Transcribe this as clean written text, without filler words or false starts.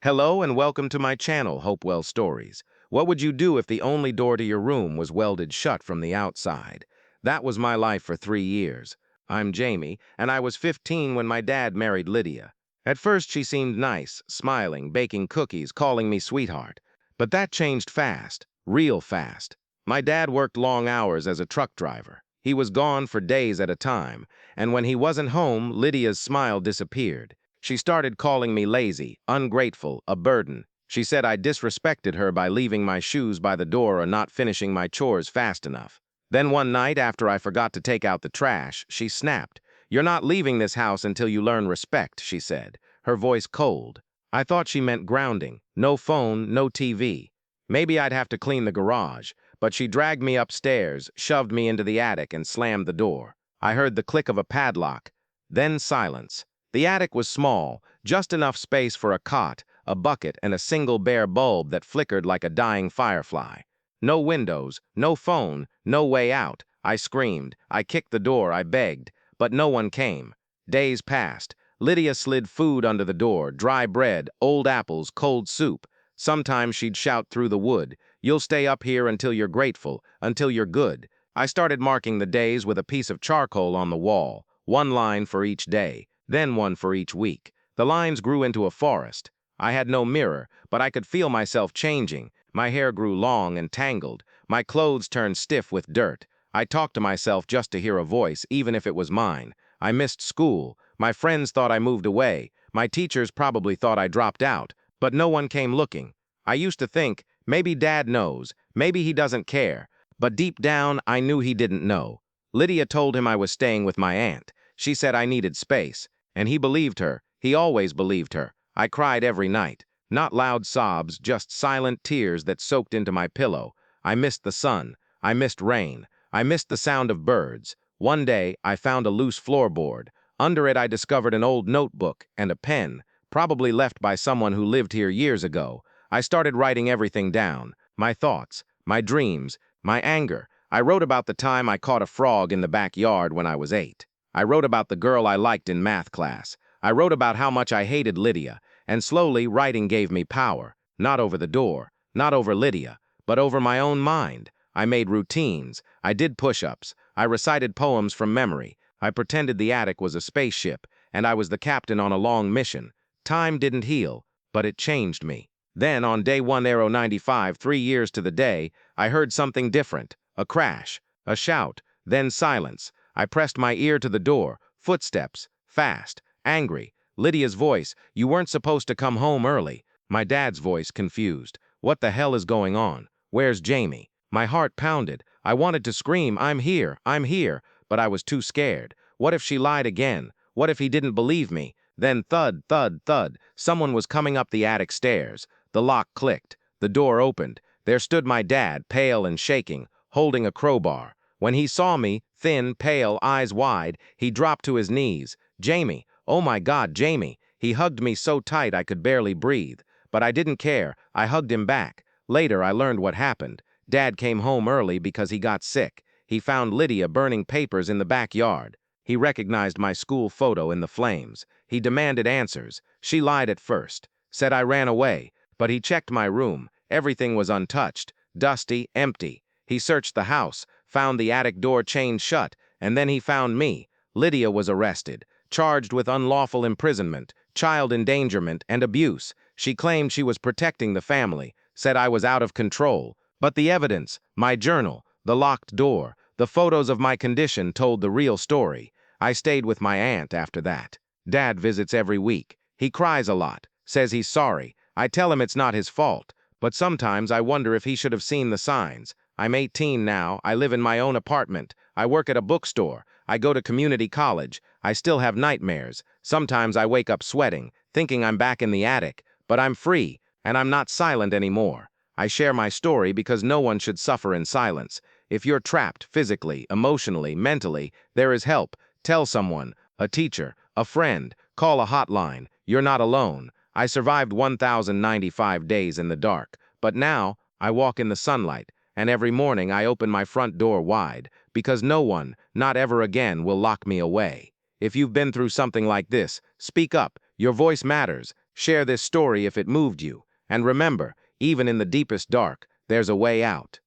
Hello and welcome to my channel, Hopewell Stories. What would you do if the only door to your room was welded shut from the outside? That was my life for 3 years. I'm Jamie, and I was 15 when my dad married Lydia. At first she seemed nice, smiling, baking cookies, calling me sweetheart. But that changed fast, real fast. My dad worked long hours as a truck driver. He was gone for days at a time, and when he wasn't home, Lydia's smile disappeared. She started calling me lazy, ungrateful, a burden. She said I disrespected her by leaving my shoes by the door or not finishing my chores fast enough. Then one night, after I forgot to take out the trash, she snapped. "You're not leaving this house until you learn respect," she said, her voice cold. I thought she meant grounding. No phone, no TV. Maybe I'd have to clean the garage, but she dragged me upstairs, shoved me into the attic, and slammed the door. I heard the click of a padlock, then silence. The attic was small, just enough space for a cot, a bucket, and a single bare bulb that flickered like a dying firefly. No windows, no phone, no way out. I screamed, I kicked the door, I begged, but no one came. Days passed. Lydia slid food under the door, dry bread, old apples, cold soup. Sometimes she'd shout through the wood, "You'll stay up here until you're grateful, until you're good." I started marking the days with a piece of charcoal on the wall, one line for each day, then one for each week. The lines grew into a forest. I had no mirror, but I could feel myself changing. My hair grew long and tangled. My clothes turned stiff with dirt. I talked to myself just to hear a voice, even if it was mine. I missed school. My friends thought I moved away. My teachers probably thought I dropped out, but no one came looking. I used to think, maybe Dad knows, maybe he doesn't care. But deep down, I knew he didn't know. Lydia told him I was staying with my aunt. She said I needed space. And he believed her. He always believed her. I cried every night. Not loud sobs, just silent tears that soaked into my pillow. I missed the sun. I missed rain. I missed the sound of birds. One day, I found a loose floorboard. Under it, I discovered an old notebook and a pen, probably left by someone who lived here years ago. I started writing everything down. My thoughts, my dreams, my anger. I wrote about the time I caught a frog in the backyard when I was 8. I wrote about the girl I liked in math class. I wrote about how much I hated Lydia, and slowly writing gave me power, not over the door, not over Lydia, but over my own mind. I made routines. I did push-ups. I recited poems from memory. I pretended the attic was a spaceship, and I was the captain on a long mission. Time didn't heal, but it changed me. Then, on day 1095, 3 years to the day, I heard something different. A crash, a shout, then silence. I pressed my ear to the door. Footsteps, fast, angry. Lydia's voice, "You weren't supposed to come home early." My dad's voice, confused. "What the hell is going on? Where's Jamie?" My heart pounded. I wanted to scream, I'm here," but I was too scared. What if she lied again? What if he didn't believe me? Then thud, thud, thud. Someone was coming up the attic stairs. The lock clicked. The door opened. There stood my dad, pale and shaking, holding a crowbar. When he saw me, thin, pale, eyes wide, he dropped to his knees. "Jamie, oh my God, Jamie." He hugged me so tight I could barely breathe. But I didn't care. I hugged him back. Later, I learned what happened. Dad came home early because he got sick. He found Lydia burning papers in the backyard. He recognized my school photo in the flames. He demanded answers. She lied at first, said I ran away, but he checked my room. Everything was untouched, dusty, empty. He searched the house, found the attic door chained shut, and then he found me. Lydia was arrested, charged with unlawful imprisonment, child endangerment, and abuse. She claimed she was protecting the family, said I was out of control. But the evidence, my journal, the locked door, the photos of my condition told the real story. I stayed with my aunt after that. Dad visits every week. He cries a lot, says he's sorry. I tell him it's not his fault, but sometimes I wonder if he should have seen the signs. I'm 18 now. I live in my own apartment. I work at a bookstore. I go to community college. I still have nightmares. Sometimes I wake up sweating, thinking I'm back in the attic, but I'm free, and I'm not silent anymore. I share my story because no one should suffer in silence. If you're trapped physically, emotionally, mentally, there is help. Tell someone, a teacher, a friend, call a hotline. You're not alone. I survived 1,095 days in the dark, but now I walk in the sunlight, and every morning I open my front door wide, because no one, not ever again, will lock me away. If you've been through something like this, speak up. Your voice matters. Share this story if it moved you. And remember, even in the deepest dark, there's a way out.